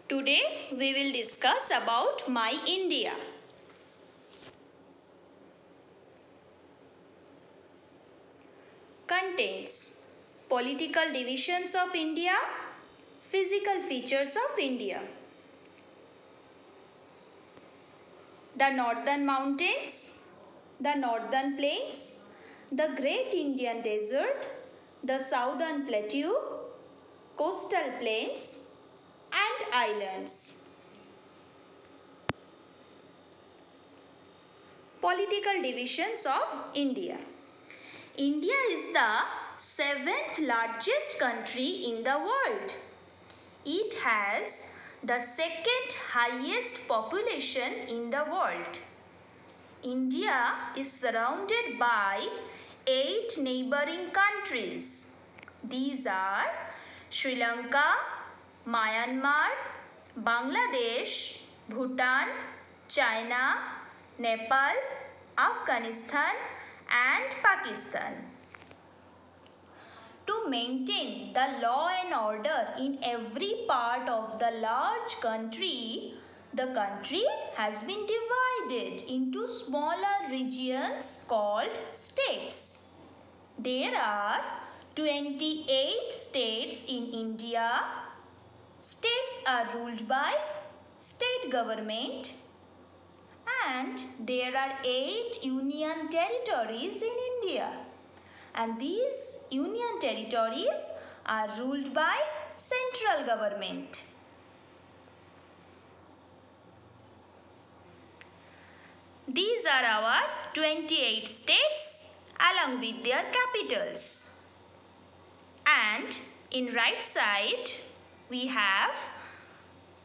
Today we will discuss about My India. Contents: political divisions of India, physical features of India. The northern mountains, the northern plains, the great Indian desert, the southern plateau, coastal plains and islands. Political divisions of India. India is the 7th largest country in the world. It has the 2nd highest population in the world. India is surrounded by 8 neighboring countries. These are Sri Lanka, Myanmar, Bangladesh, Bhutan, China, Nepal, Afghanistan and Pakistan. To maintain the law and order in every part of the large country, the country has been divided into smaller regions called states. There are 28 states in India. States are ruled by state government, and there are 8 union territories in India. And these union territories are ruled by central government. These are our 28 states along with their capitals. And in right side we have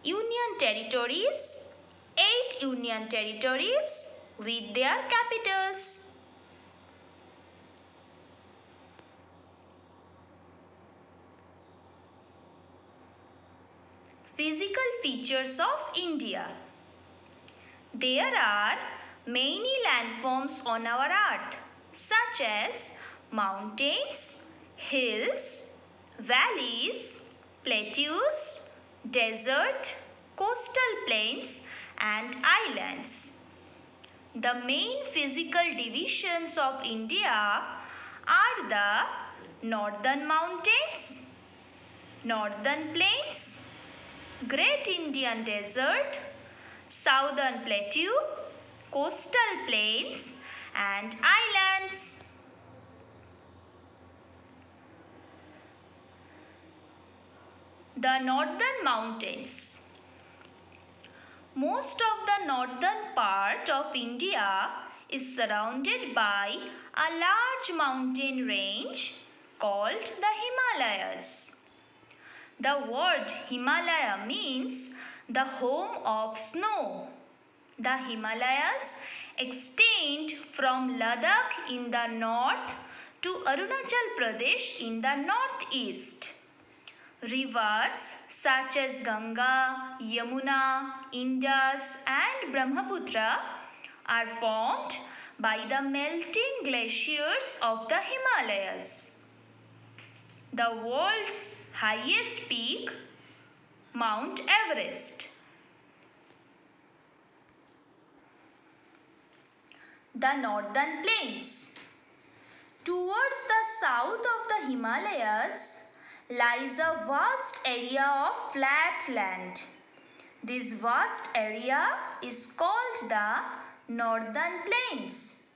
union territories, 8 union territories with their capitals. Physical features of India. There are many landforms on our earth, such as mountains, hills, valleys, plateaus, desert, coastal plains and islands. The main physical divisions of India are the northern mountains, northern plains, Great Indian Desert, Southern Plateau, Coastal Plains and Islands. The Northern Mountains. Most of the northern part of India is surrounded by a large mountain range called the Himalayas. The word Himalaya means the home of snow. The Himalayas extend from Ladakh in the north to Arunachal Pradesh in the northeast. Rivers such as Ganga, Yamuna, Indus and Brahmaputra are formed by the melting glaciers of the Himalayas. The world's highest peak, Mount Everest. The northern plains. Towards the south of the Himalayas lies a vast area of flat land. This vast area is called the northern plains.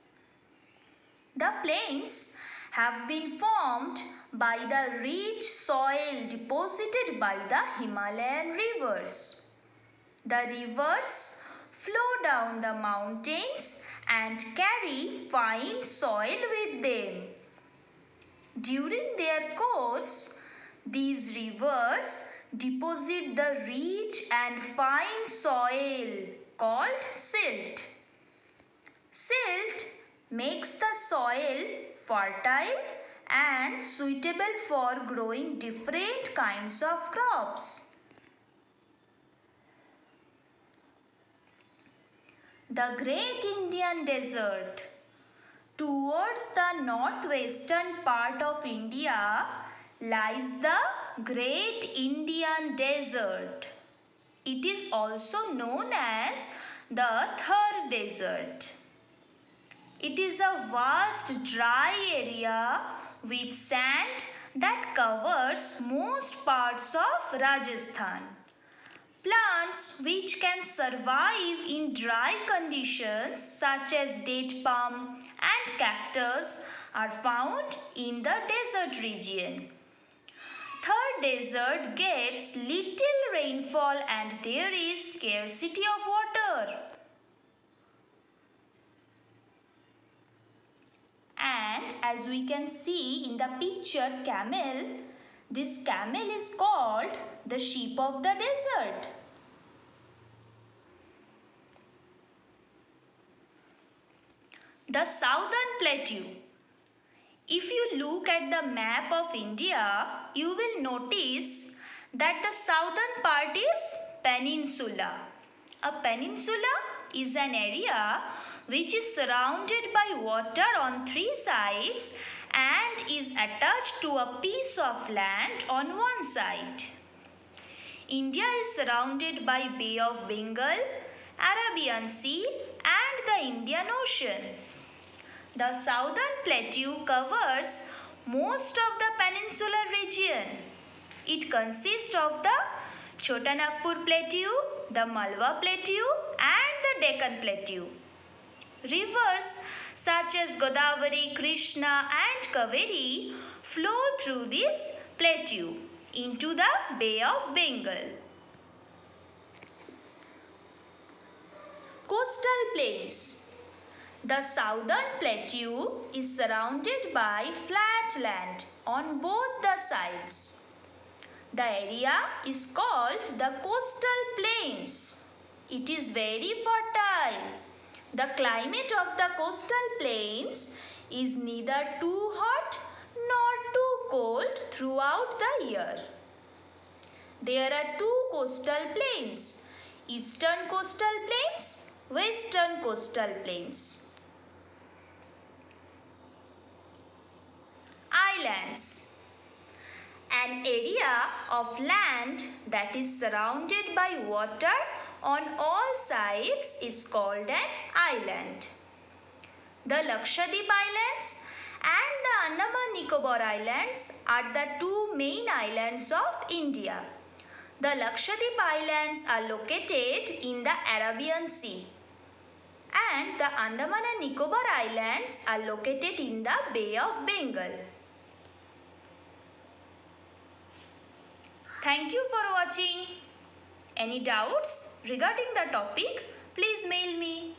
The plains have been formed by the rich soil deposited by the Himalayan rivers. The rivers flow down the mountains and carry fine soil with them. During their course, these rivers deposit the rich and fine soil called silt. Silt makes the soil fertile and suitable for growing different kinds of crops. The Great Indian Desert. Towards the northwestern part of India lies the Great Indian Desert. It is also known as the Thar Desert. It is a vast dry area with sand that covers most parts of Rajasthan. Plants which can survive in dry conditions such as date palm and cactus are found in the desert region. Thar Desert gets little rainfall and there is scarcity of water. And as we can see in the picture camel, this camel is called the sheep of the desert. The Southern Plateau. If you look at the map of India, you will notice that the southern part is peninsula. A peninsula is an area which is surrounded by water on three sides and is attached to a piece of land on one side. India is surrounded by Bay of Bengal, Arabian Sea and the Indian Ocean. The Southern Plateau covers most of the peninsular region. It consists of the Chota Nagpur Plateau, the Malwa Plateau and the Deccan Plateau. Rivers such as Godavari, Krishna and Kaveri flow through this plateau into the Bay of Bengal. Coastal plains. The southern plateau is surrounded by flat land on both the sides. The area is called the coastal plains. It is very fertile. The climate of the coastal plains is neither too hot nor too cold throughout the year. There are two coastal plains, Eastern Coastal Plains, Western Coastal Plains. Islands. An area of land that is surrounded by water on all sides is called an island. The Lakshadweep Islands and the Andaman Nicobar Islands are the two main islands of India. The Lakshadweep Islands are located in the Arabian Sea and the Andaman and Nicobar Islands are located in the Bay of Bengal. Thank you for watching. Any doubts regarding the topic, please mail me.